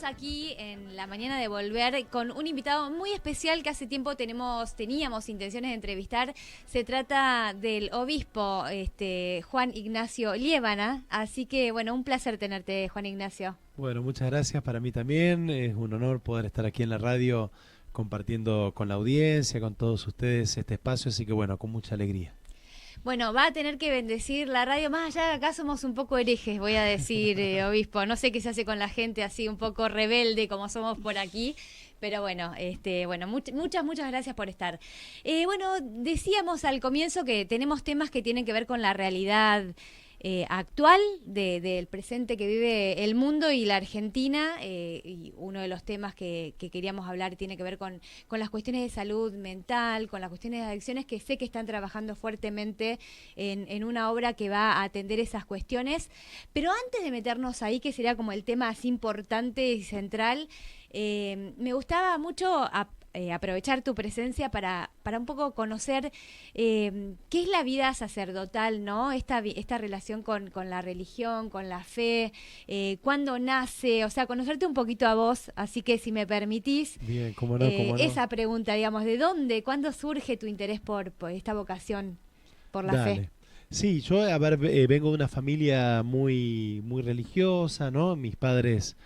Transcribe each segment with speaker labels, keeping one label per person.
Speaker 1: Estamos aquí en la mañana de volver con un invitado muy especial que hace tiempo teníamos intenciones de entrevistar. Se trata del obispo Juan Ignacio Liébana, así que bueno, un placer tenerte, Juan Ignacio.
Speaker 2: Bueno, muchas gracias, para mí también es un honor poder estar aquí en la radio compartiendo con la audiencia, con todos ustedes este espacio, así que bueno, con mucha alegría.
Speaker 1: Bueno, va a tener que bendecir la radio, más allá de acá somos un poco herejes, voy a decir, obispo. No sé qué se hace con la gente así un poco rebelde como somos por aquí, pero bueno, muchas gracias por estar. Bueno, decíamos al comienzo que tenemos temas que tienen que ver con la realidad actual del presente que vive el mundo y la Argentina, y uno de los temas que queríamos hablar tiene que ver con las cuestiones de salud mental, con las cuestiones de adicciones, que sé que están trabajando fuertemente en una obra que va a atender esas cuestiones. Pero antes de meternos ahí, que sería como el tema más importante y central, me gustaba mucho aprovechar tu presencia para un poco conocer qué es la vida sacerdotal, ¿no? Esta relación con la religión, con la fe, cuándo nace, o sea, conocerte un poquito a vos, así que si me permitís,
Speaker 2: bien, cómo no.
Speaker 1: Esa pregunta, digamos, ¿de dónde, cuándo surge tu interés por esta vocación, por la
Speaker 2: Dale.
Speaker 1: fe?
Speaker 2: Sí, yo, a ver, vengo de una familia muy religiosa, ¿no? Mis padres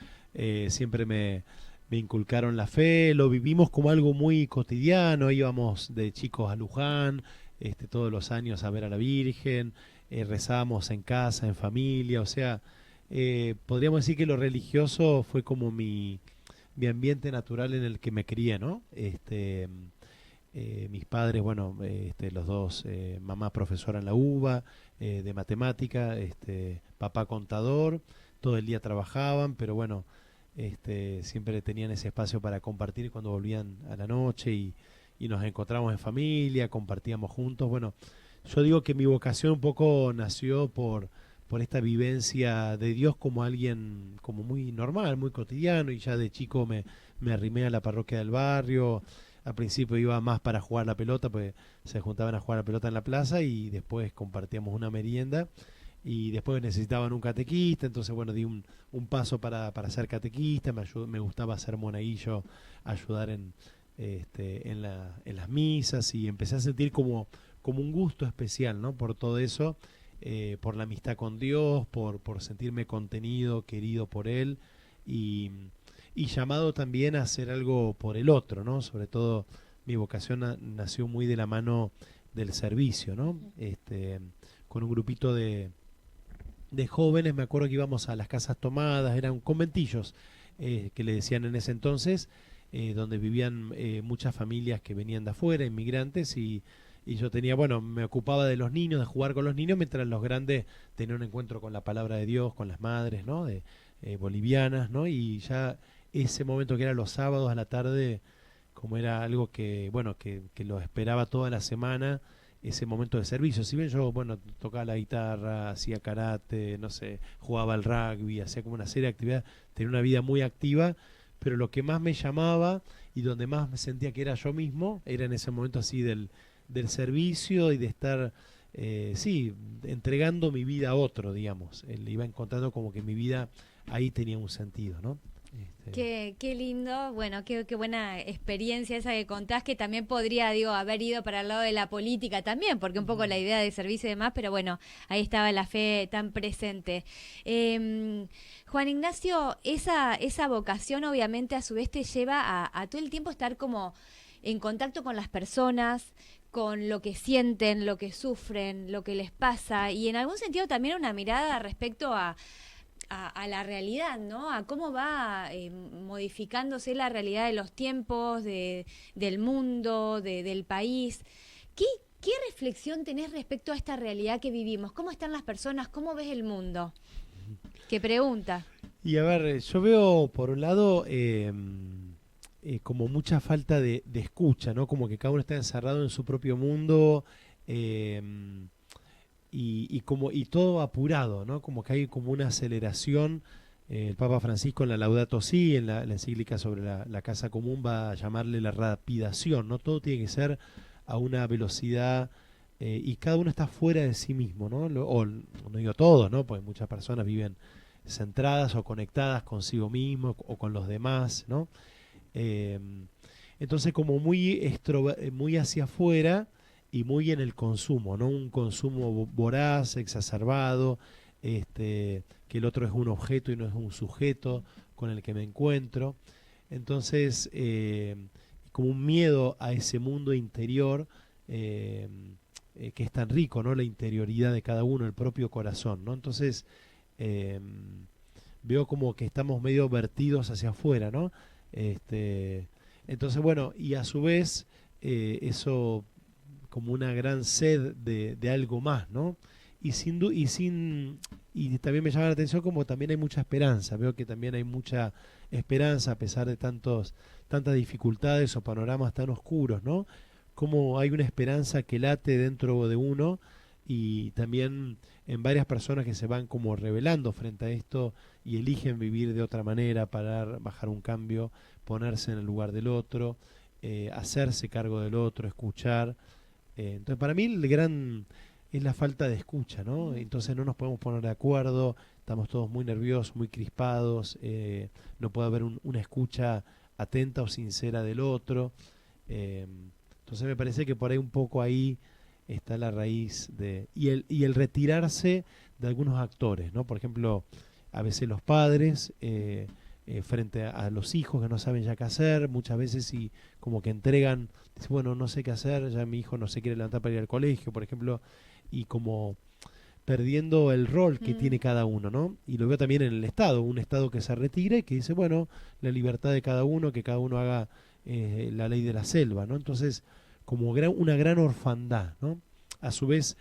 Speaker 2: siempre me inculcaron la fe, lo vivimos como algo muy cotidiano, íbamos de chicos a Luján, todos los años a ver a la Virgen, rezábamos en casa, en familia, o sea, podríamos decir que lo religioso fue como mi ambiente natural en el que me crié, ¿no? Mis padres, bueno, los dos, mamá profesora en la UBA, de matemática, papá contador, todo el día trabajaban, pero bueno, siempre tenían ese espacio para compartir cuando volvían a la noche y nos encontramos en familia, compartíamos juntos. Bueno, yo digo que mi vocación un poco nació por esta vivencia de Dios como alguien como muy normal, muy cotidiano, y ya de chico me arrimé a la parroquia del barrio. Al principio iba más para jugar la pelota, pues se juntaban a jugar la pelota en la plaza y después compartíamos una merienda y después necesitaban un catequista, entonces bueno, di un paso para ser catequista, me gustaba ser monaguillo, ayudar en las misas, y empecé a sentir como un gusto especial, ¿no? Por todo eso, por la amistad con Dios, por sentirme contenido, querido por Él, y, y llamado también a hacer algo por el otro, ¿no? Sobre todo mi vocación nació muy de la mano del servicio, ¿no? Con un grupito de jóvenes, me acuerdo que íbamos a las casas tomadas, eran conventillos, que le decían en ese entonces, donde vivían muchas familias que venían de afuera, inmigrantes, y yo tenía, bueno, me ocupaba de los niños, de jugar con los niños, mientras los grandes tenían un encuentro con la palabra de Dios, con las madres, ¿no? Bolivianas, ¿no? Y ya ese momento que era los sábados a la tarde, como era algo que, bueno, que lo esperaba toda la semana, ese momento de servicio. Si bien yo, bueno, tocaba la guitarra, hacía karate, no sé, jugaba al rugby, hacía como una serie de actividades, tenía una vida muy activa, pero lo que más me llamaba y donde más me sentía que era yo mismo, era en ese momento así del servicio y de estar, sí, entregando mi vida a otro, digamos. Él iba encontrando como que mi vida ahí tenía un sentido, ¿no?
Speaker 1: Qué lindo, bueno, qué buena experiencia esa que contás, que también podría, digo, haber ido para el lado de la política también, porque un poco la idea de servicio y demás, pero bueno, ahí estaba la fe tan presente. Juan Ignacio, esa vocación obviamente a su vez te lleva a todo el tiempo estar como en contacto con las personas, con lo que sienten, lo que sufren, lo que les pasa, y en algún sentido también una mirada respecto a la realidad, ¿no? A cómo va modificándose la realidad de los tiempos, del mundo, del país. ¿Qué reflexión tenés respecto a esta realidad que vivimos? ¿Cómo están las personas? ¿Cómo ves el mundo? ¿Qué pregunta?
Speaker 2: Y a ver, yo veo por un lado como mucha falta de escucha, ¿no? Como que cada uno está encerrado en su propio mundo, eh, y todo apurado, ¿no? Como que hay como una aceleración. El Papa Francisco en la Laudato Si, en la encíclica sobre la casa común, va a llamarle la rapidación, ¿no? Todo tiene que ser a una velocidad, y cada uno está fuera de sí mismo, ¿no? O no digo todos, ¿no? Porque muchas personas viven centradas o conectadas consigo mismo o con los demás, ¿no? Eh, entonces como muy hacia afuera y muy en el consumo, ¿no? Un consumo voraz, exacerbado, que el otro es un objeto y no es un sujeto con el que me encuentro. Entonces, como un miedo a ese mundo interior eh, que es tan rico, ¿no? La interioridad de cada uno, el propio corazón, ¿no? Entonces, eh, veo como que estamos medio vertidos hacia afuera, ¿no? Este, entonces, bueno, y a su vez, eso como una gran sed de algo más, ¿no? Y también me llama la atención como también hay mucha esperanza. Veo que también hay mucha esperanza a pesar de tantas dificultades o panoramas tan oscuros, ¿no? Como hay una esperanza que late dentro de uno y también en varias personas que se van como revelando frente a esto y eligen vivir de otra manera, parar, bajar un cambio, ponerse en el lugar del otro, hacerse cargo del otro, escuchar. Entonces para mí el gran es la falta de escucha, ¿no? Entonces no nos podemos poner de acuerdo, estamos todos muy nerviosos, muy crispados, no puede haber una escucha atenta o sincera del otro. eh, entonces me parece que por ahí un poco ahí está la raíz y el retirarse de algunos actores, ¿no? Por ejemplo, a veces los padres frente a los hijos que no saben ya qué hacer, muchas veces y como que entregan, dicen, bueno, no sé qué hacer, ya mi hijo no se quiere levantar para ir al colegio, por ejemplo, y como perdiendo el rol que tiene cada uno, ¿no? Y lo veo también en el Estado, un Estado que se retira y que dice, bueno, la libertad de cada uno, que cada uno haga la ley de la selva, ¿no? Entonces, como una gran orfandad, ¿no? A su vez,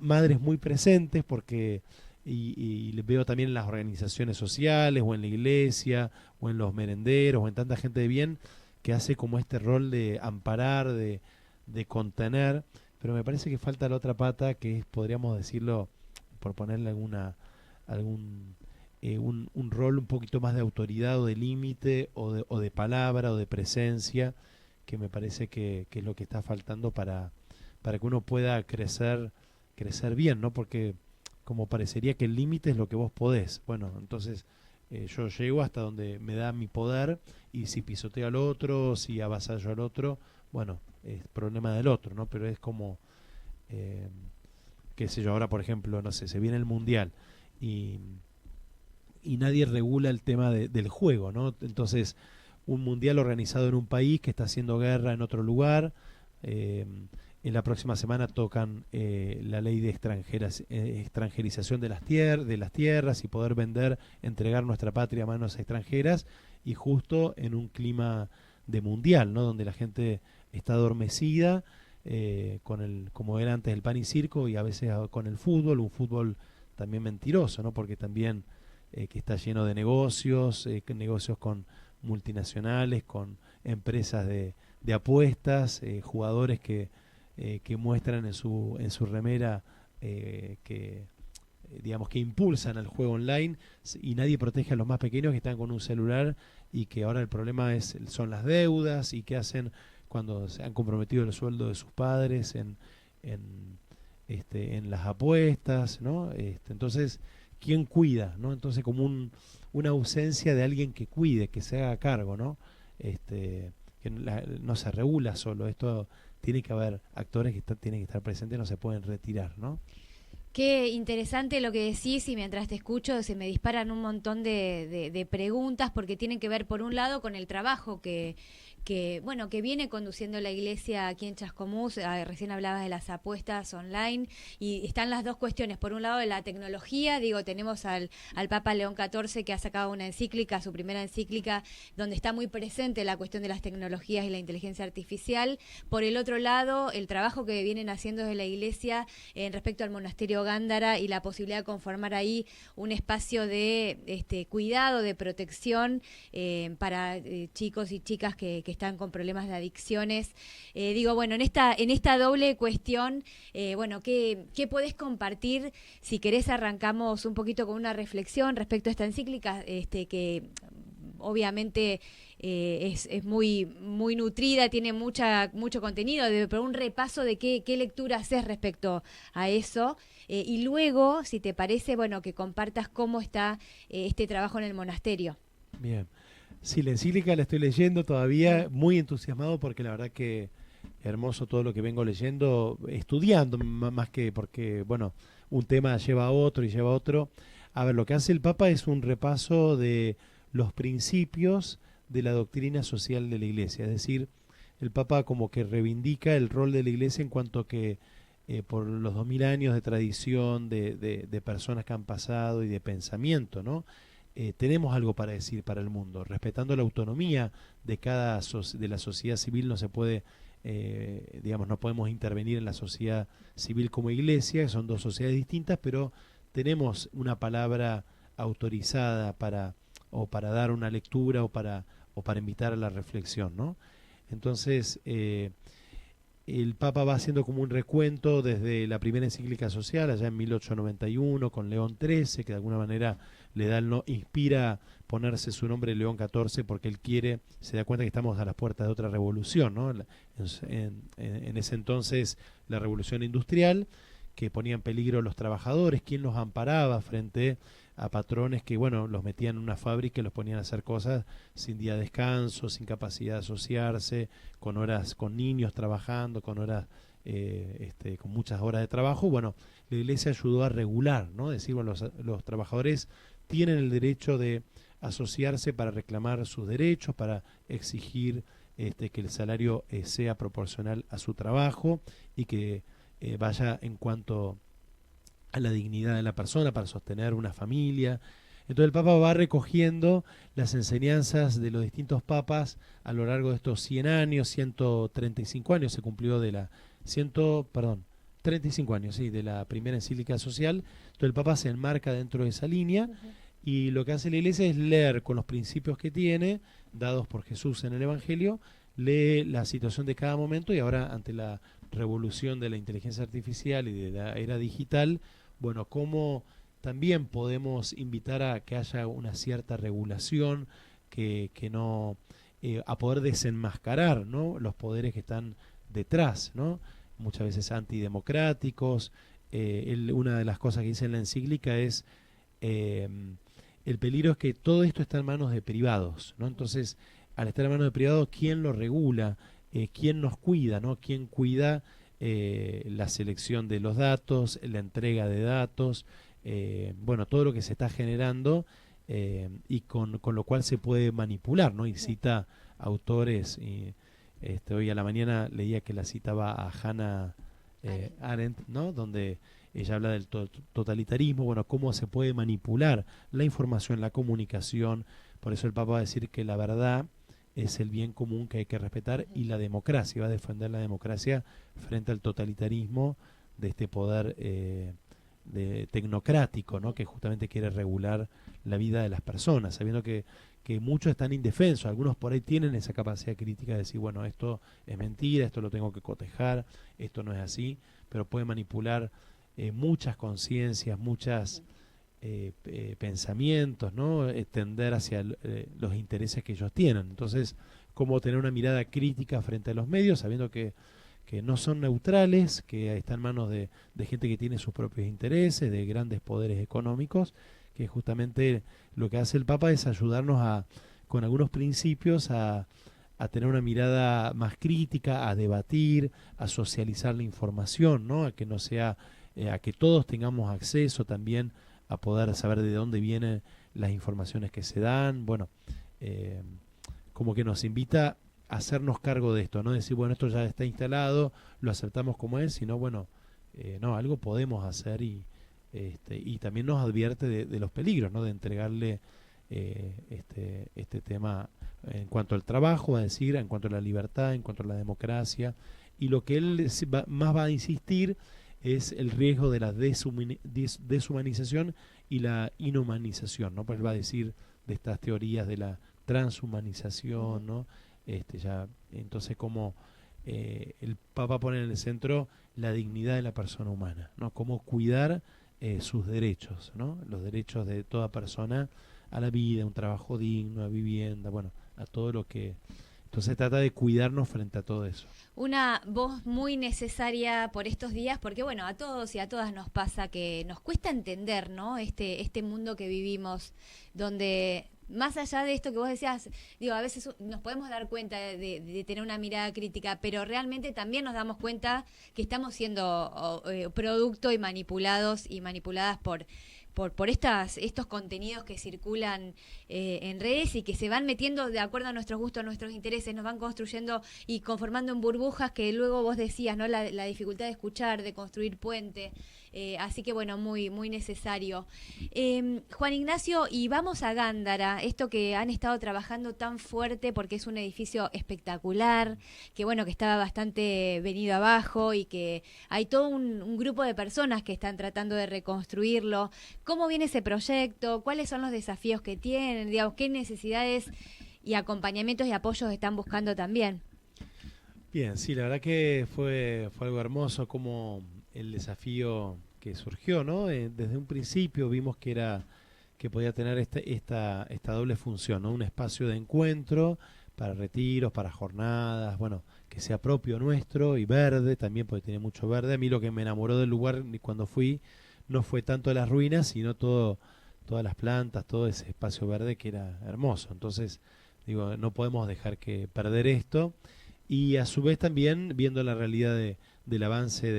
Speaker 2: madres muy presentes porque y le veo también en las organizaciones sociales o en la iglesia o en los merenderos o en tanta gente de bien que hace como este rol de amparar, de contener, pero me parece que falta la otra pata que es, podríamos decirlo, por ponerle un rol un poquito más de autoridad o de límite o de palabra o de presencia, que me parece que es lo que está faltando para que uno pueda crecer bien, ¿no? Porque como parecería que el límite es lo que vos podés. Bueno, entonces yo llego hasta donde me da mi poder y si pisoteo al otro, si avasallo al otro, bueno, es problema del otro, ¿no? Pero es como, eh, qué sé yo, ahora por ejemplo, no sé, se viene el Mundial y, y nadie regula el tema del juego, ¿no? Entonces, un Mundial organizado en un país que está haciendo guerra en otro lugar, eh, en la próxima semana tocan la ley de extranjerización de las tierras y poder vender, entregar nuestra patria a manos extranjeras y justo en un clima de mundial, ¿no? Donde la gente está adormecida como era antes el pan y circo y a veces con el fútbol, un fútbol también mentiroso, ¿no? Porque también que está lleno de negocios con multinacionales, con empresas de apuestas, jugadores que muestran en su remera que digamos que impulsan al juego online y nadie protege a los más pequeños que están con un celular y que ahora el problema son las deudas y qué hacen cuando se han comprometido el sueldo de sus padres en las apuestas, ¿no? Entonces, ¿quién cuida, no? Entonces como una ausencia de alguien que cuide, que se haga cargo, ¿no? Que no se regula solo, esto tiene que haber actores que tienen que estar presentes, no se pueden retirar, ¿no?
Speaker 1: Qué interesante lo que decís y mientras te escucho se me disparan un montón de preguntas porque tienen que ver por un lado con el trabajo que viene conduciendo la iglesia aquí en Chascomús. Recién hablabas de las apuestas online y están las dos cuestiones. Por un lado de la tecnología, tenemos al Papa León XIV que ha sacado una encíclica, su primera encíclica, donde está muy presente la cuestión de las tecnologías y la inteligencia artificial. Por el otro lado, el trabajo que vienen haciendo desde la iglesia respecto al monasterio Gándara y la posibilidad de conformar ahí un espacio de cuidado, de protección para chicos y chicas que están con problemas de adicciones. En esta doble cuestión, ¿qué podés compartir? Si querés arrancamos un poquito con una reflexión respecto a esta encíclica que obviamente es muy, muy nutrida, tiene mucho contenido, pero un repaso de qué lectura haces respecto a eso. Y luego, si te parece, bueno, que compartas cómo está este trabajo en el monasterio.
Speaker 2: Bien. Sí, la encíclica la estoy leyendo todavía, muy entusiasmado porque la verdad que hermoso todo lo que vengo leyendo, estudiando más que porque, bueno, un tema lleva a otro y lleva a otro. A ver, lo que hace el Papa es un repaso de los principios de la doctrina social de la Iglesia, es decir, el Papa como que reivindica el rol de la Iglesia en cuanto que por los 2000 años de tradición, de personas que han pasado y de pensamiento, ¿no? Tenemos algo para decir para el mundo, respetando la autonomía de de la sociedad civil. No se puede, digamos, no podemos intervenir en la sociedad civil como iglesia, que son dos sociedades distintas, pero tenemos una palabra autorizada para dar una lectura o para invitar a la reflexión, ¿no? Entonces, el Papa va haciendo como un recuento desde la primera encíclica social, allá en 1891, con León XIII, que de alguna manera le da inspira ponerse su nombre León XIV, porque él se da cuenta que estamos a las puertas de otra revolución, ¿no? En ese entonces, la revolución industrial, que ponía en peligro a los trabajadores, quién los amparaba frente a patrones que, bueno, los metían en una fábrica y los ponían a hacer cosas sin día de descanso, sin capacidad de asociarse, con horas, con niños trabajando, con horas, con muchas horas de trabajo. Bueno, la Iglesia ayudó a regular, ¿no? Decir, bueno, los trabajadores tienen el derecho de asociarse para reclamar sus derechos, para exigir que el salario sea proporcional a su trabajo y que vaya en cuanto a la dignidad de la persona para sostener una familia. Entonces el Papa va recogiendo las enseñanzas de los distintos papas a lo largo de estos 100 años, 135 años se cumplió de la 35 años, sí, de la primera encíclica social. Entonces el Papa se enmarca dentro de esa línea y lo que hace la Iglesia es leer con los principios que tiene, dados por Jesús en el Evangelio, lee la situación de cada momento y ahora ante la revolución de la inteligencia artificial y de la era digital, bueno, cómo también podemos invitar a que haya una cierta regulación, que no a poder desenmascarar, ¿no?, los poderes que están detrás, ¿no?, muchas veces antidemocráticos. Una de las cosas que dice en la encíclica es el peligro es que todo esto está en manos de privados, ¿no? Entonces, al estar en manos de privados, ¿quién lo regula? ¿Quién nos cuida, ¿no? ¿Quién cuida la selección de los datos, la entrega de datos? Bueno, todo lo que se está generando y con lo cual se puede manipular, ¿no? Y cita autores, y hoy a la mañana leía que la citaba a Hannah Arendt, ¿no?, donde ella habla del totalitarismo, bueno, cómo se puede manipular la información, la comunicación. Por eso el Papa va a decir que la verdad es el bien común que hay que respetar, y la democracia, va a defender la democracia frente al totalitarismo de este poder tecnocrático, ¿no?, que justamente quiere regular la vida de las personas, sabiendo que muchos están indefensos. Algunos por ahí tienen esa capacidad crítica de decir, bueno, esto es mentira, esto lo tengo que cotejar, esto no es así, pero puede manipular muchas conciencias, muchas pensamientos, ¿no?, tender hacia los intereses que ellos tienen. Entonces, cómo tener una mirada crítica frente a los medios, sabiendo que no son neutrales, que están en manos de gente que tiene sus propios intereses, de grandes poderes económicos, que justamente lo que hace el Papa es ayudarnos con algunos principios a tener una mirada más crítica, a debatir, a socializar la información, ¿no?, a que no sea, a que todos tengamos acceso también a poder saber de dónde vienen las informaciones que se dan. Bueno, como que nos invita a hacernos cargo de esto, no decir, bueno, esto ya está instalado, lo aceptamos como es, sino, bueno, no, algo podemos hacer, y también nos advierte de los peligros, ¿no?, de entregarle este tema en cuanto al trabajo, va a decir, en cuanto a la libertad, en cuanto a la democracia. Y lo que él más va a insistir es el riesgo de la deshumanización y la inhumanización, ¿no? Pues él va a decir de estas teorías de la transhumanización, ¿no? Entonces, como el Papa pone en el centro la dignidad de la persona humana, ¿no?, cómo cuidar sus derechos, ¿no?, los derechos de toda persona a la vida, a un trabajo digno, a vivienda, bueno, a todo lo que... Entonces trata de cuidarnos frente a todo eso.
Speaker 1: Una voz muy necesaria por estos días, porque bueno, a todos y a todas nos pasa que nos cuesta entender, ¿no? Este mundo que vivimos, donde más allá de esto que vos decías, digo, a veces nos podemos dar cuenta de tener una mirada crítica, pero realmente también nos damos cuenta que estamos siendo producto y manipulados y manipuladas por estos contenidos que circulan en redes y que se van metiendo de acuerdo a nuestros gustos, a nuestros intereses, nos van construyendo y conformando en burbujas que luego vos decías, ¿no? La dificultad de escuchar, de construir puente. Así que bueno, muy, muy necesario. Juan Ignacio, y vamos a Gándara, esto que han estado trabajando tan fuerte porque es un edificio espectacular, que bueno, que estaba bastante venido abajo y que hay todo un grupo de personas que están tratando de reconstruirlo. ¿Cómo viene ese proyecto? ¿Cuáles son los desafíos que tienen? Digamos, ¿qué necesidades y acompañamientos y apoyos están buscando también?
Speaker 2: Bien, sí, la verdad que fue algo hermoso como el desafío que surgió, ¿no? Desde un principio vimos que podía tener esta doble función, ¿no? Un espacio de encuentro para retiros, para jornadas, bueno, que sea propio nuestro y verde también, porque tiene mucho verde. A mí lo que me enamoró del lugar cuando fui no fue tanto las ruinas, sino todas las plantas, todo ese espacio verde que era hermoso. Entonces, digo, no podemos dejar que perder esto. Y a su vez también viendo la realidad del avance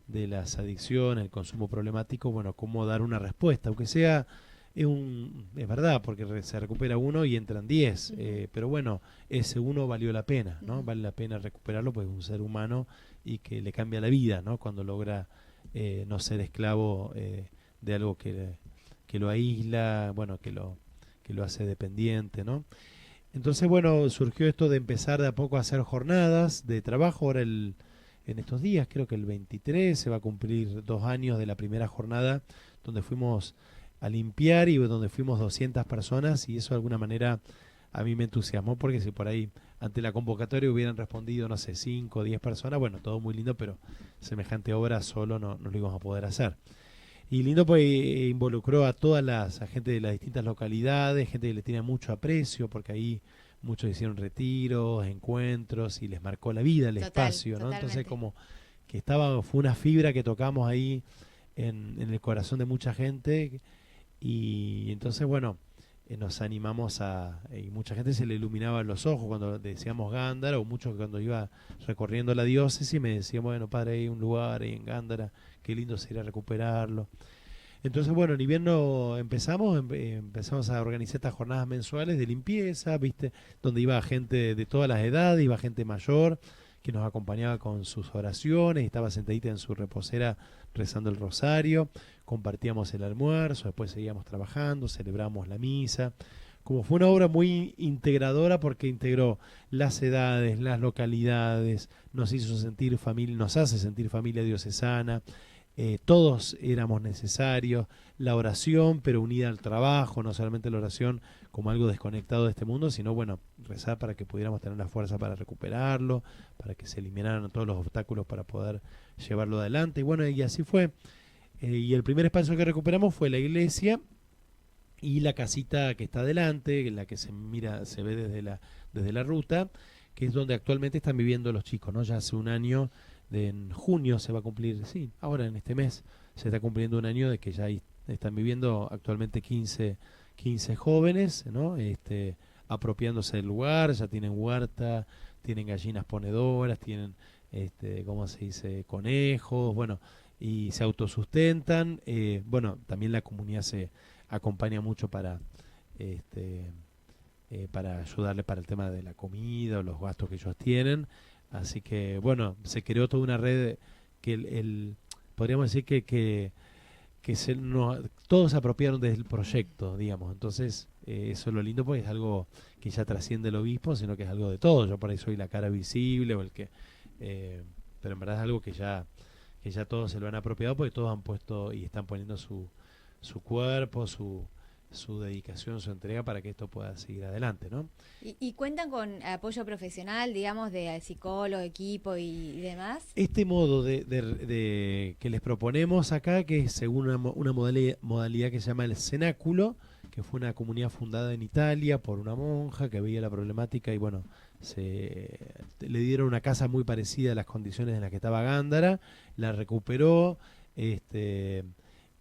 Speaker 2: de las adicciones, el consumo problemático, bueno, cómo dar una respuesta, aunque sea, es verdad, porque se recupera uno y entran 10, pero bueno, ese uno valió la pena, ¿no? Vale la pena recuperarlo, pues es un ser humano y que le cambia la vida, ¿no? Cuando logra no ser esclavo de algo que lo aísla, bueno, que lo hace dependiente, ¿no? Entonces, bueno, surgió esto de empezar de a poco a hacer jornadas de trabajo. Ahora en estos días, creo que el 23, se va a cumplir 2 años de la primera jornada donde fuimos a limpiar y donde fuimos 200 personas y eso de alguna manera a mí me entusiasmó porque si por ahí ante la convocatoria hubieran respondido, no sé, 5 o 10 personas, bueno, todo muy lindo, pero semejante obra solo no lo íbamos a poder hacer. Y lindo pues involucró a todas a gente de las distintas localidades, gente que le tiene mucho aprecio, porque ahí muchos hicieron retiros, encuentros y les marcó la vida, el espacio, ¿no?
Speaker 1: Totalmente.
Speaker 2: Entonces como que fue una fibra que tocamos ahí en el corazón de mucha gente y entonces bueno, nos animamos y mucha gente se le iluminaban los ojos cuando decíamos Gándara, o muchos que cuando iba recorriendo la diócesis me decían, bueno, padre, hay un lugar ahí en Gándara, qué lindo sería recuperarlo. Entonces, bueno, ni bien no empezamos a organizar estas jornadas mensuales de limpieza, ¿viste? Donde iba gente de todas las edades, iba gente mayor que nos acompañaba con sus oraciones, estaba sentadita en su reposera rezando el rosario, compartíamos el almuerzo, después seguíamos trabajando, celebramos la misa. Como fue una obra muy integradora porque integró las edades, las localidades, nos hizo sentir familia, nos hace sentir familia diocesana. Todos éramos necesarios, la oración pero unida al trabajo, no solamente la oración como algo desconectado de este mundo, sino bueno, rezar para que pudiéramos tener la fuerza para recuperarlo, para que se eliminaran todos los obstáculos para poder llevarlo adelante, y bueno, y así fue. Y el primer espacio que recuperamos fue la iglesia y la casita que está adelante, en la que se ve desde la ruta, que es donde actualmente están viviendo los chicos, ¿no? Ya hace un año, en junio se va a cumplir, sí, ahora en este mes se está cumpliendo un año de que ya ahí están viviendo actualmente 15 jóvenes, ¿no? Apropiándose del lugar, ya tienen huerta, tienen gallinas ponedoras, tienen, ¿cómo se dice?, conejos, bueno, y se autosustentan. Bueno, también la comunidad se acompaña mucho para ayudarle para el tema de la comida o los gastos que ellos tienen. Así que, bueno, se creó toda una red que podríamos decir que todos se apropiaron del proyecto, digamos. Entonces, eso es lo lindo porque es algo que ya trasciende el obispo, sino que es algo de todos. Yo por ahí soy la cara visible o pero en verdad es algo que ya todos se lo han apropiado porque todos han puesto y están poniendo su cuerpo, su dedicación, su entrega para que esto pueda seguir adelante, ¿no?
Speaker 1: ¿Y cuentan con apoyo profesional, digamos, de psicólogo, equipo y demás?
Speaker 2: Este modo de que les proponemos acá, que es según una modalidad que se llama el cenáculo, que fue una comunidad fundada en Italia por una monja que veía la problemática y bueno, le dieron una casa muy parecida a las condiciones en las que estaba Gándara, la recuperó,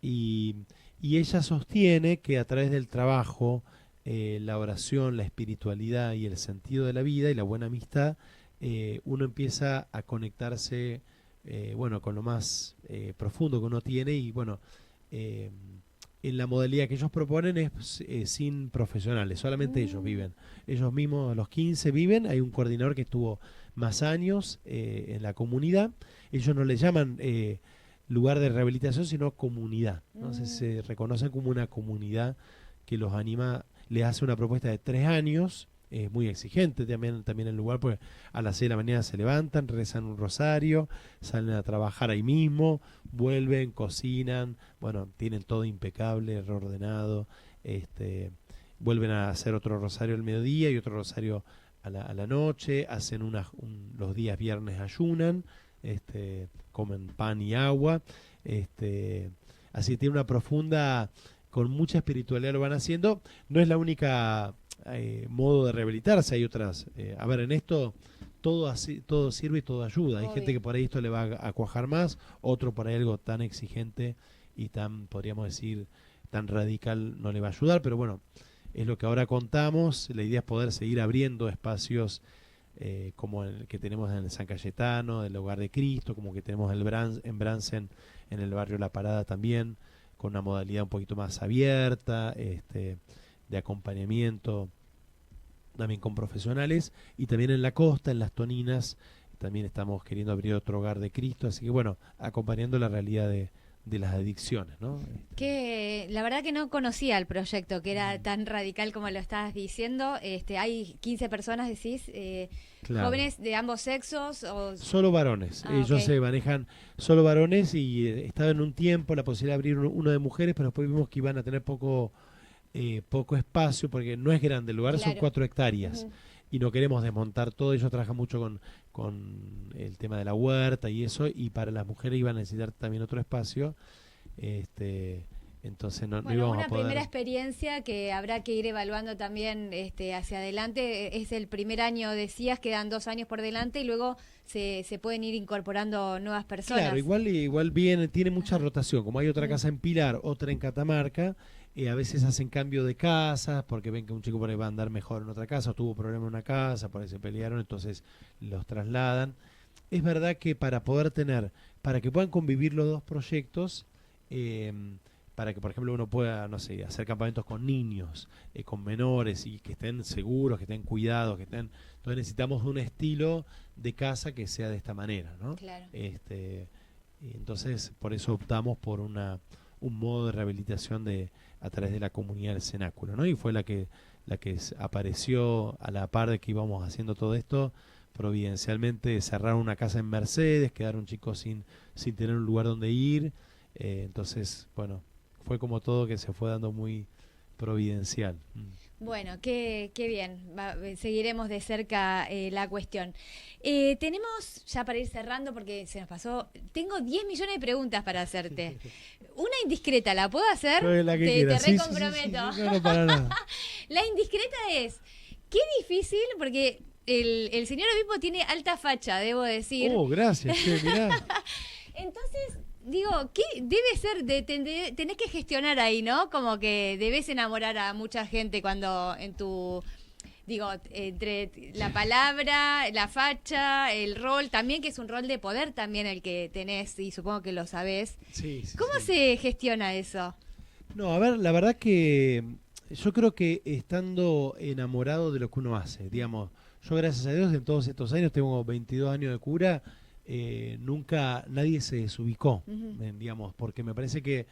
Speaker 2: y ella sostiene que a través del trabajo, la oración, la espiritualidad y el sentido de la vida y la buena amistad, uno empieza a conectarse bueno, con lo más profundo que uno tiene y bueno, en la modalidad que ellos proponen es sin profesionales, solamente ellos viven. Ellos mismos a los 15 viven, hay un coordinador que estuvo más años en la comunidad. Ellos no le llaman lugar de rehabilitación, sino comunidad. Entonces se reconocen como una comunidad que los anima, les hace una propuesta de 3 años, es muy exigente también el lugar, porque a las 6 de la mañana se levantan, rezan un rosario, salen a trabajar ahí mismo, vuelven, cocinan, bueno, tienen todo impecable, reordenado, vuelven a hacer otro rosario al mediodía y otro rosario a la noche, hacen los días viernes ayunan, comen pan y agua, así tiene una profunda, con mucha espiritualidad lo van haciendo. No es la única modo de rehabilitarse, hay otras. A ver, en esto todo sirve y todo ayuda. Hay gente que por ahí esto le va a cuajar más, otro por ahí algo tan exigente y tan, podríamos decir, tan radical no le va a ayudar, pero bueno, es lo que ahora contamos. La idea es poder seguir abriendo espacios como el que tenemos en el San Cayetano, el Hogar de Cristo, como que tenemos en Bransen, en el barrio La Parada también, con una modalidad un poquito más abierta, de acompañamiento, también con profesionales, y también en la costa, en Las Toninas, también estamos queriendo abrir otro Hogar de Cristo, así que bueno, acompañando la realidad de las adicciones, ¿no?
Speaker 1: Que la verdad que no conocía el proyecto, que era tan radical como lo estabas diciendo. Hay 15 personas, decís,
Speaker 2: claro.
Speaker 1: ¿Jóvenes de ambos sexos?
Speaker 2: Solo varones. Ellos se manejan solo varones y estaba en un tiempo la posibilidad de abrir uno de mujeres, pero después vimos que iban a tener poco espacio porque no es grande, el lugar son 4 hectáreas. Y no queremos desmontar todo. Ellos trabajan mucho con el tema de la huerta y eso, y para las mujeres iban a necesitar también otro espacio, entonces no íbamos a poder. Una
Speaker 1: primera experiencia que habrá que ir evaluando también hacia adelante. Es el primer año, decías, quedan 2 años por delante y luego se pueden ir incorporando nuevas personas.
Speaker 2: Claro, igual tiene mucha rotación, como hay otra casa en Pilar, otra en Catamarca. A veces hacen cambio de casas porque ven que un chico por ahí va a andar mejor en otra casa o tuvo problema en una casa, por ahí se pelearon, entonces los trasladan. Es verdad que para que puedan convivir los dos proyectos, para que por ejemplo uno pueda, no sé, hacer campamentos con niños, con menores y que estén seguros, que estén cuidados, entonces necesitamos un estilo de casa que sea de esta manera, ¿no?
Speaker 1: Claro.
Speaker 2: Entonces por eso optamos por un modo de rehabilitación a través de la comunidad del cenáculo, ¿no? Y fue la que apareció a la par de que íbamos haciendo todo esto. Providencialmente cerraron una casa en Mercedes, quedaron chicos sin tener un lugar donde ir, entonces bueno, fue como todo que se fue dando muy providencial.
Speaker 1: Bueno, qué bien, seguiremos de cerca la cuestión. Tenemos, ya para ir cerrando, porque se nos pasó, tengo 10 millones de preguntas para hacerte. Una indiscreta, ¿la puedo hacer? Te recomprometo.
Speaker 2: Sí, no, para nada.
Speaker 1: La indiscreta es, qué difícil, porque el señor obispo tiene alta facha, debo decir.
Speaker 2: Oh, gracias, mirá.
Speaker 1: Entonces, digo, ¿qué debe ser? Tenés que gestionar ahí, ¿no? Como que debes enamorar a mucha gente cuando entre la palabra, la facha, el rol, también que es un rol de poder también el que tenés, y supongo que lo sabés.
Speaker 2: Sí,
Speaker 1: ¿Cómo se gestiona eso?
Speaker 2: No, a ver, la verdad que yo creo que estando enamorado de lo que uno hace, digamos, yo gracias a Dios en todos estos años, tengo 22 años de cura, nunca nadie se desubicó, digamos, porque me parece que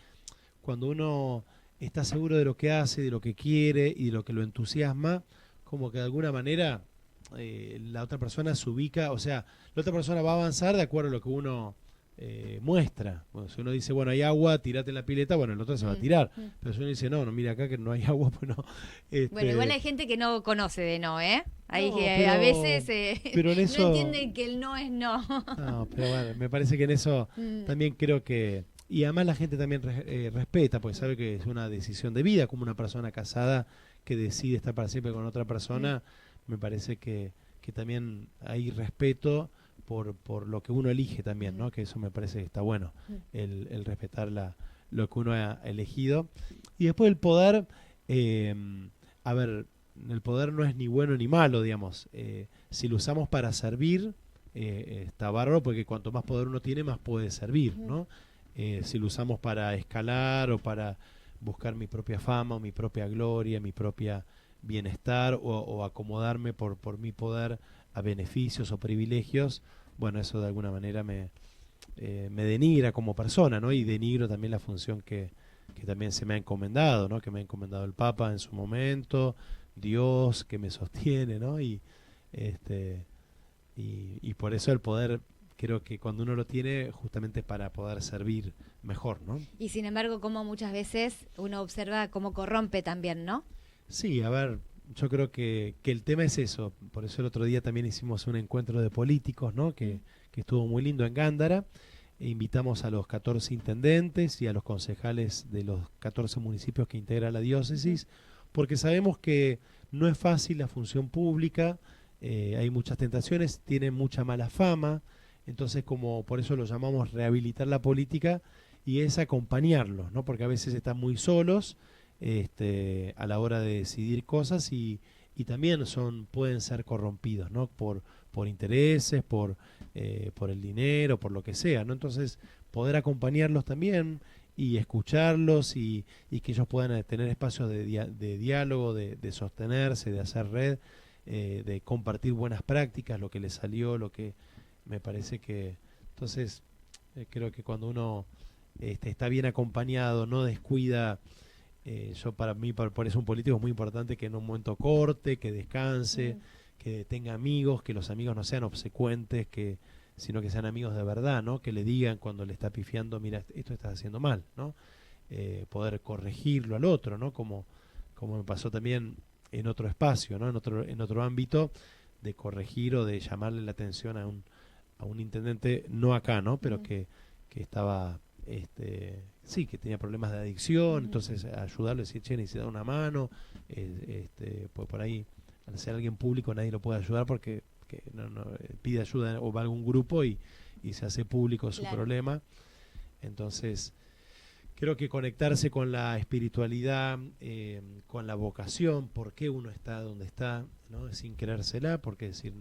Speaker 2: cuando uno está seguro de lo que hace, de lo que quiere y de lo que lo entusiasma, como que de alguna manera la otra persona se ubica, o sea, la otra persona va a avanzar de acuerdo a lo que uno muestra. Bueno, si uno dice, bueno, hay agua, tirate en la pileta, bueno, el otro se va a tirar. Pero si uno dice, no, mira acá que no hay agua, pues no.
Speaker 1: Bueno, igual hay gente que no conoce de no, ¿eh? Hay que
Speaker 2: pero,
Speaker 1: a veces
Speaker 2: pero en eso,
Speaker 1: no entienden que el no es no.
Speaker 2: No, pero bueno, me parece que en eso también creo que y además la gente también respeta, porque sabe que es una decisión de vida, como una persona casada que decide estar para siempre con otra persona, me parece que también hay respeto por lo que uno elige también, ¿no? Que eso me parece que está bueno, el respetar lo que uno ha elegido. Y después el poder, a ver, el poder no es ni bueno ni malo, digamos. Si lo usamos para servir, está bárbaro, porque cuanto más poder uno tiene, más puede servir, ¿no? Si lo usamos para escalar o para buscar mi propia fama o mi propia gloria, mi propia bienestar o acomodarme por mi poder a beneficios o privilegios, bueno, eso de alguna manera me denigra como persona, ¿no? Y denigro también la función que también se me ha encomendado, ¿no? Que me ha encomendado el Papa en su momento, Dios que me sostiene, ¿no? Este, y por eso el poder, creo que cuando uno lo tiene, justamente para poder servir mejor, ¿no?
Speaker 1: Y sin embargo, como muchas veces uno observa cómo corrompe también, ¿no?
Speaker 2: Sí, a ver, yo creo que el tema es eso. Por eso el otro día también hicimos un encuentro de políticos, ¿no? Que estuvo muy lindo en Gándara. E invitamos a los 14 intendentes y a los concejales de los 14 municipios que integra la diócesis, porque sabemos que no es fácil la función pública, hay muchas tentaciones, tiene mucha mala fama, entonces como por eso lo llamamos rehabilitar la política, y es acompañarlos, ¿no? Porque a veces están muy solos a la hora de decidir cosas, y también pueden ser corrompidos, ¿no? Por intereses, por el dinero, por lo que sea, ¿no? Entonces poder acompañarlos también y escucharlos, y que ellos puedan tener espacios de diálogo, de sostenerse, de hacer red, de compartir buenas prácticas, lo que les salió, lo que me parece que... Entonces, creo que cuando uno está bien acompañado, no descuida, yo para mí, por eso un político es muy importante que en un momento corte, que descanse, que tenga amigos, que los amigos no sean obsecuentes, sino que sean amigos de verdad, ¿no? Que le digan cuando le está pifiando, mira, esto estás haciendo mal, ¿no? Poder corregirlo al otro, ¿no? Como me pasó también en otro espacio, ¿no? En otro ámbito, de corregir o de llamarle la atención a un intendente, no acá, ¿no? Pero que estaba, sí, que tenía problemas de adicción, entonces ayudarlo, decir, che, necesita una mano, pues por ahí, al ser alguien público nadie lo puede ayudar porque no pide ayuda o va a algún grupo y se hace público su problema. Entonces creo que conectarse con la espiritualidad, con la vocación, por qué uno está donde está, ¿no? Sin creérsela, porque decir,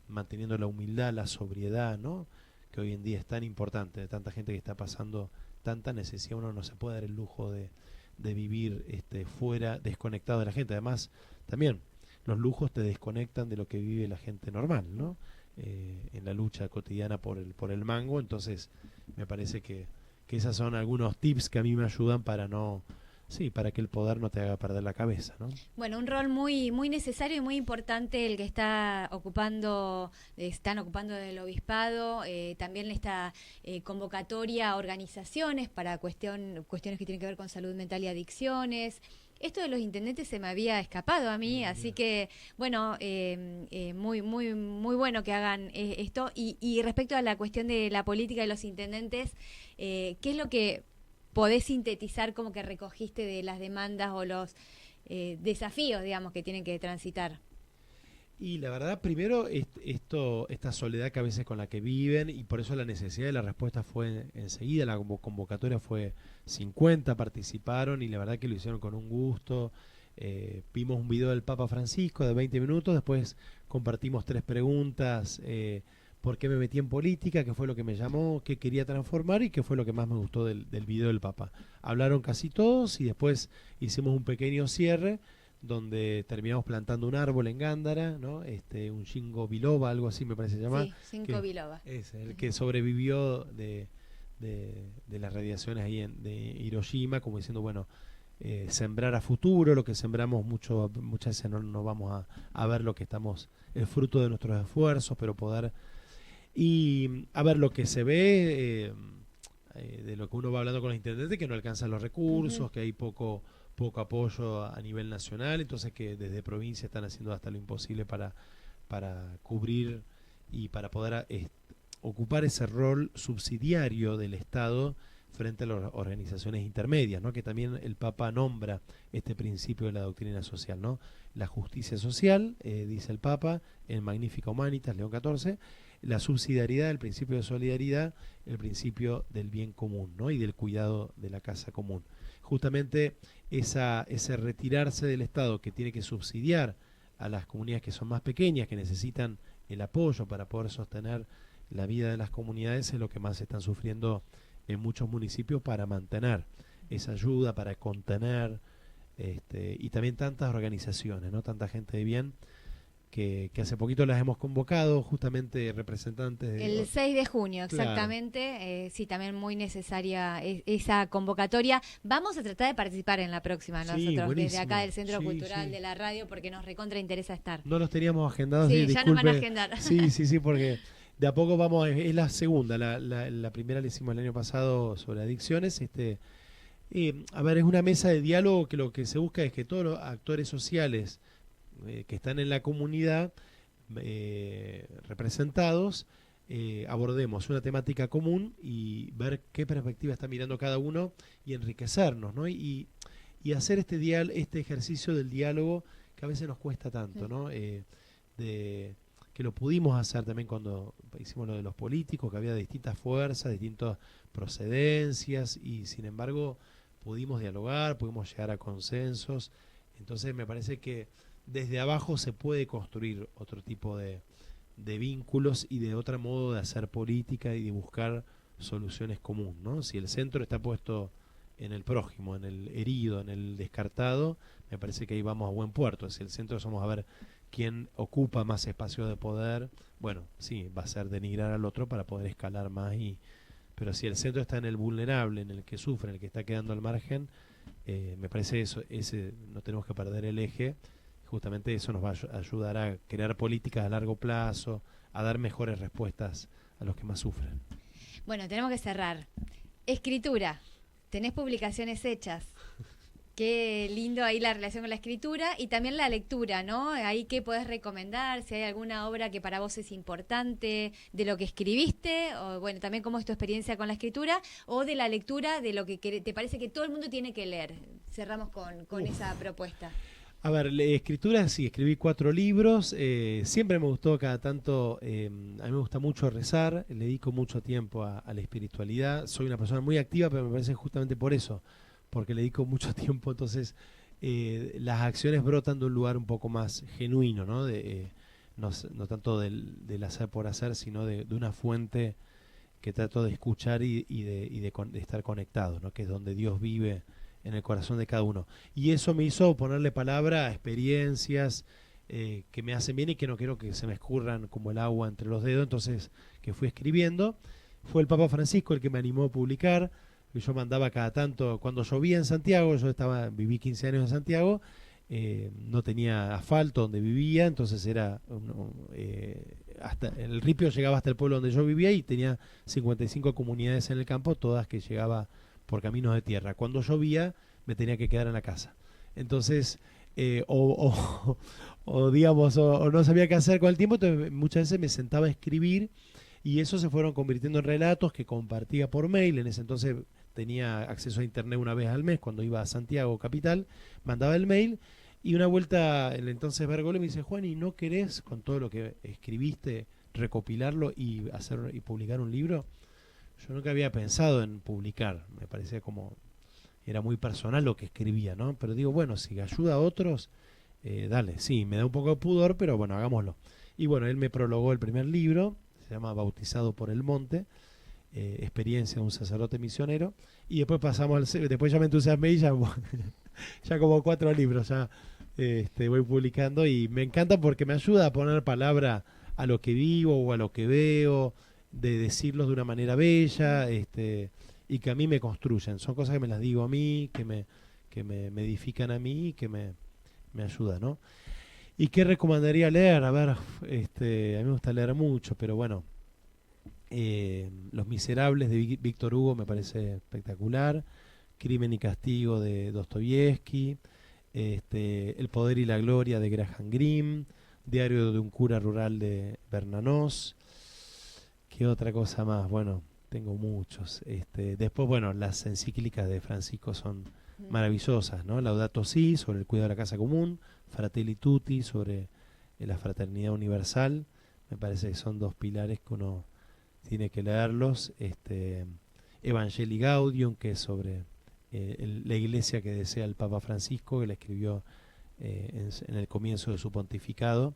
Speaker 2: manteniendo la humildad, la sobriedad, ¿no? Que hoy en día es tan importante, de tanta gente que está pasando tanta necesidad, uno no se puede dar el lujo de vivir fuera, desconectado de la gente. Además, también los lujos te desconectan de lo que vive la gente normal, ¿no? En la lucha cotidiana por el mango. Entonces me parece que esos son algunos tips que a mí me ayudan para para que el poder no te haga perder la cabeza, ¿no?
Speaker 1: Bueno, un rol muy muy necesario y muy importante el que están ocupando del obispado, también esta convocatoria a organizaciones para cuestiones que tienen que ver con salud mental y adicciones. Esto de los intendentes se me había escapado a mí, así que, bueno, muy muy muy bueno que hagan esto. Y respecto a la cuestión de la política de los intendentes, ¿qué es lo que podés sintetizar como que recogiste de las demandas o los desafíos, digamos, que tienen que transitar?
Speaker 2: Y la verdad, primero, esta soledad que a veces con la que viven, y por eso la necesidad de la respuesta fue enseguida. La convocatoria fue 50, participaron, y la verdad que lo hicieron con un gusto. Vimos un video del Papa Francisco de 20 minutos, después compartimos 3 preguntas, por qué me metí en política, qué fue lo que me llamó, qué quería transformar y qué fue lo que más me gustó del video del Papa. Hablaron casi todos y después hicimos un pequeño cierre donde terminamos plantando un árbol en Gándara, ¿no? Un ginkgo biloba, algo así me parece llamar.
Speaker 1: Sí, ginkgo biloba.
Speaker 2: Es el que sobrevivió de las radiaciones ahí de Hiroshima, como diciendo, bueno, sembrar a futuro, lo que sembramos muchas veces no vamos a ver lo que estamos, el fruto de nuestros esfuerzos, pero poder... Y a ver lo que se ve, de lo que uno va hablando con los intendentes, que no alcanzan los recursos, que hay poco apoyo a nivel nacional, entonces que desde provincia están haciendo hasta lo imposible para cubrir y para poder ocupar ese rol subsidiario del Estado frente a las organizaciones intermedias, ¿no? Que también el Papa nombra este principio de la doctrina social, ¿no? La justicia social, dice el Papa, en Magnifica Humanitas, León XIV, la subsidiariedad, el principio de solidaridad, el principio del bien común, ¿no? Y del cuidado de la casa común. Justamente ese retirarse del Estado que tiene que subsidiar a las comunidades que son más pequeñas, que necesitan el apoyo para poder sostener la vida de las comunidades, es lo que más están sufriendo en muchos municipios para mantener esa ayuda, para contener, y también tantas organizaciones, ¿no? Tanta gente de bien que hace poquito las hemos convocado, justamente representantes de...
Speaker 1: El 6 de junio, exactamente. Claro. Sí, también muy necesaria esa convocatoria. Vamos a tratar de participar en la próxima, nosotros, buenísimo. Desde acá del Centro Cultural de la Radio, porque nos recontra interesa estar.
Speaker 2: No los teníamos agendados.
Speaker 1: Sí, ya nos van a agendar.
Speaker 2: Sí, porque de a poco vamos, es la segunda, la primera la hicimos el año pasado sobre adicciones. A ver, es una mesa de diálogo que lo que se busca es que todos los actores sociales que están en la comunidad representados, abordemos una temática común y ver qué perspectiva está mirando cada uno y enriquecernos, ¿no? Y hacer este ejercicio del diálogo que a veces nos cuesta tanto, ¿no? Que lo pudimos hacer también cuando hicimos lo de los políticos, que había distintas fuerzas, distintas procedencias, y sin embargo pudimos dialogar, pudimos llegar a consensos. Entonces me parece que desde abajo se puede construir otro tipo de vínculos y de otro modo de hacer política y de buscar soluciones comunes, ¿no? Si el centro está puesto en el prójimo, en el herido, en el descartado, me parece que ahí vamos a buen puerto. Si el centro somos a ver quién ocupa más espacio de poder, bueno, sí, va a ser denigrar al otro para poder escalar más. Pero si el centro está en el vulnerable, en el que sufre, en el que está quedando al margen, me parece no tenemos que perder el eje. Justamente eso nos va a ayudar a crear políticas a largo plazo, a dar mejores respuestas a los que más sufren.
Speaker 1: Bueno, tenemos que cerrar. Escritura. Tenés publicaciones hechas. Qué lindo ahí la relación con la escritura y también la lectura, ¿no? Ahí qué podés recomendar, si hay alguna obra que para vos es importante, de lo que escribiste, o bueno, también cómo es tu experiencia con la escritura, o de la lectura de lo que te parece que todo el mundo tiene que leer. Cerramos con esa propuesta.
Speaker 2: A ver, escritura, sí, escribí 4 libros, siempre me gustó cada tanto, a mí me gusta mucho rezar, le dedico mucho tiempo a la espiritualidad, soy una persona muy activa, pero me parece justamente por eso, porque le dedico mucho tiempo, entonces las acciones brotan de un lugar un poco más genuino, ¿no? No tanto del hacer por hacer, sino de una fuente que trato de escuchar y de estar conectado, ¿no? Que es donde Dios vive en el corazón de cada uno. Y eso me hizo ponerle palabra a experiencias que me hacen bien y que no quiero que se me escurran como el agua entre los dedos, entonces que fui escribiendo. Fue el Papa Francisco el que me animó a publicar. Yo mandaba cada tanto, cuando llovía en Santiago, viví 15 años en Santiago, no tenía asfalto donde vivía, entonces era hasta el ripio llegaba hasta el pueblo donde yo vivía y tenía 55 comunidades en el campo, todas que llegaba por caminos de tierra. Cuando llovía me tenía que quedar en la casa. Entonces, digamos, o no sabía qué hacer con el tiempo, entonces muchas veces me sentaba a escribir y eso se fueron convirtiendo en relatos que compartía por mail. En ese entonces tenía acceso a internet una vez al mes cuando iba a Santiago capital, mandaba el mail y una vuelta el entonces Bergoglio me dice: Juan, ¿y no querés con todo lo que escribiste recopilarlo y publicar un libro? Yo nunca había pensado en publicar, me parecía como era muy personal lo que escribía, ¿no? Pero digo, bueno, si ayuda a otros, dale, sí, me da un poco de pudor, pero bueno, hagámoslo. Y bueno, él me prologó el primer libro, se llama Bautizado por el Monte, experiencia de un sacerdote misionero, y después después ya me entusiasmé y ya, ya como 4 libros ya voy publicando y me encanta porque me ayuda a poner palabra a lo que vivo o a lo que veo, de decirlos de una manera bella, y que a mí me construyen. Son cosas que me las digo a mí, que me edifican a mí y que me ayudan, ¿no? ¿Y qué recomendaría leer? A ver, a mí me gusta leer mucho, pero bueno, Los Miserables de Víctor Hugo me parece espectacular, Crimen y Castigo de Dostoyevsky, El Poder y la Gloria de Graham Greene, Diario de un cura rural de Bernanos, ¿Qué otra cosa más? Bueno, tengo muchos. Después, bueno, las encíclicas de Francisco son maravillosas, ¿no? Laudato Si, sobre el cuidado de la casa común, Fratelli Tutti, sobre la fraternidad universal. Me parece que son dos pilares que uno tiene que leerlos. Evangelii Gaudium, que es sobre la iglesia que desea el Papa Francisco, que la escribió en el comienzo de su pontificado.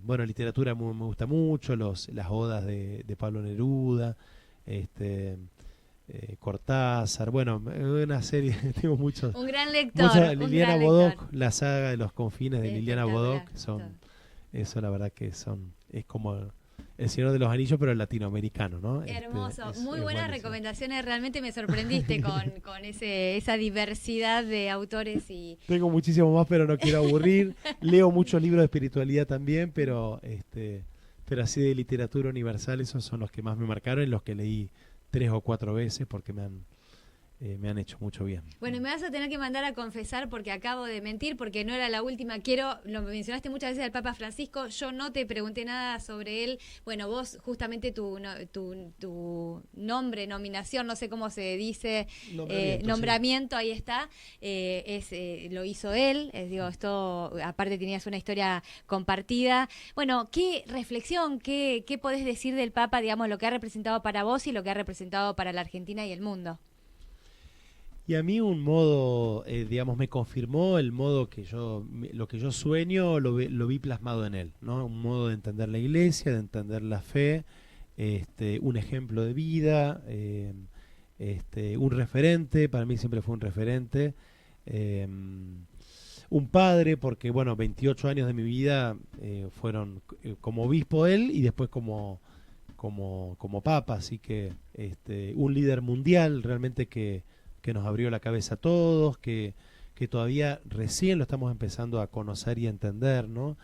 Speaker 2: Bueno, literatura me gusta mucho, las odas de Pablo Neruda, Cortázar, bueno, una serie, tengo muchos.
Speaker 1: Un gran lector.
Speaker 2: Liliana Bodoc, la saga de los confines de Liliana Bodoc, eso la verdad que es como El Señor de los Anillos, pero el latinoamericano, ¿no?
Speaker 1: Hermoso, muy buenas recomendaciones, realmente me sorprendiste con esa diversidad de autores.
Speaker 2: Tengo muchísimo más, pero no quiero aburrir. Leo muchos libros de espiritualidad también, pero así de literatura universal, esos son los que más me marcaron y los que leí 3 o 4 veces porque me han hecho mucho bien.
Speaker 1: Bueno, me vas a tener que mandar a confesar porque acabo de mentir, porque no era la última. Lo mencionaste muchas veces al Papa Francisco, yo no te pregunté nada sobre él. Bueno, vos justamente tu nombre, nominación, no sé cómo se dice, nombramiento, sí. Ahí está, lo hizo él. Esto, aparte tenías una historia compartida. Bueno, ¿qué reflexión, qué podés decir del Papa, digamos, lo que ha representado para vos y lo que ha representado para la Argentina y el mundo?
Speaker 2: Y a mí un modo, digamos, me confirmó el modo lo que yo sueño, lo vi plasmado en él, ¿no? Un modo de entender la iglesia, de entender la fe, un ejemplo de vida, un referente, para mí siempre fue un referente, un padre, porque bueno, 28 años de mi vida fueron como obispo él y después como papa, así que un líder mundial realmente que nos abrió la cabeza a todos, que todavía recién lo estamos empezando a conocer y a entender, ¿no?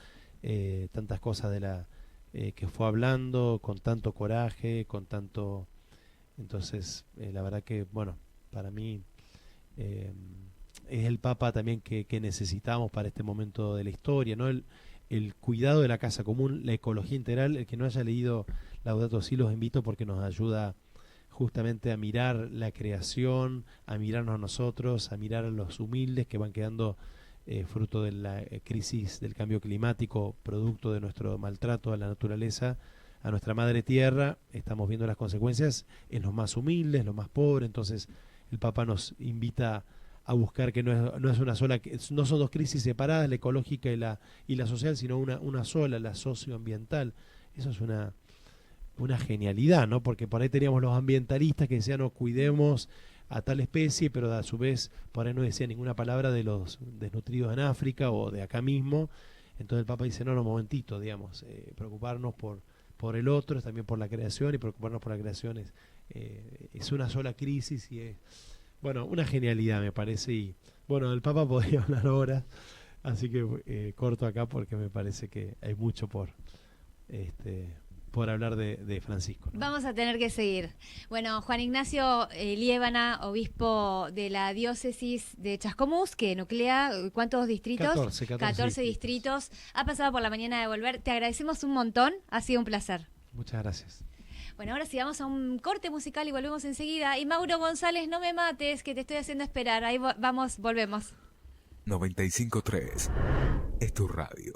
Speaker 2: Tantas cosas que fue hablando con tanto coraje, con tanto... Entonces, la verdad que, bueno, para mí es el Papa también que necesitamos para este momento de la historia, ¿no? El cuidado de la casa común, la ecología integral. El que no haya leído Laudato Si los invito porque nos ayuda justamente a mirar la creación, a mirarnos a nosotros, a mirar a los humildes que van quedando fruto de la crisis del cambio climático, producto de nuestro maltrato a la naturaleza, a nuestra madre tierra. Estamos viendo las consecuencias en los más humildes, los más pobres. Entonces el Papa nos invita a buscar que no es una sola, no son dos crisis separadas, la ecológica y la social, sino una sola, la socioambiental. Eso es una genialidad, ¿no? Porque por ahí teníamos los ambientalistas que decían no cuidemos a tal especie, pero a su vez por ahí no decía ninguna palabra de los desnutridos en África o de acá mismo. Entonces el Papa dice, no, momentito, digamos, preocuparnos por el otro, es también por la creación, y preocuparnos por la creación es una sola crisis y es, bueno, una genialidad me parece. Y bueno, del Papa podría hablar horas, así que corto acá porque me parece que hay mucho por hablar de Francisco, ¿no?
Speaker 1: Vamos a tener que seguir. Bueno, Juan Ignacio Liébana, obispo de la diócesis de Chascomús, que nuclea, ¿cuántos distritos? 14 distritos. Ha pasado por la mañana de volver. Te agradecemos un montón. Ha sido un placer.
Speaker 2: Muchas gracias.
Speaker 1: Bueno, ahora sí vamos a un corte musical y volvemos enseguida. Y Mauro González, no me mates, que te estoy haciendo esperar. Ahí volvemos.
Speaker 3: 95.3 es tu radio.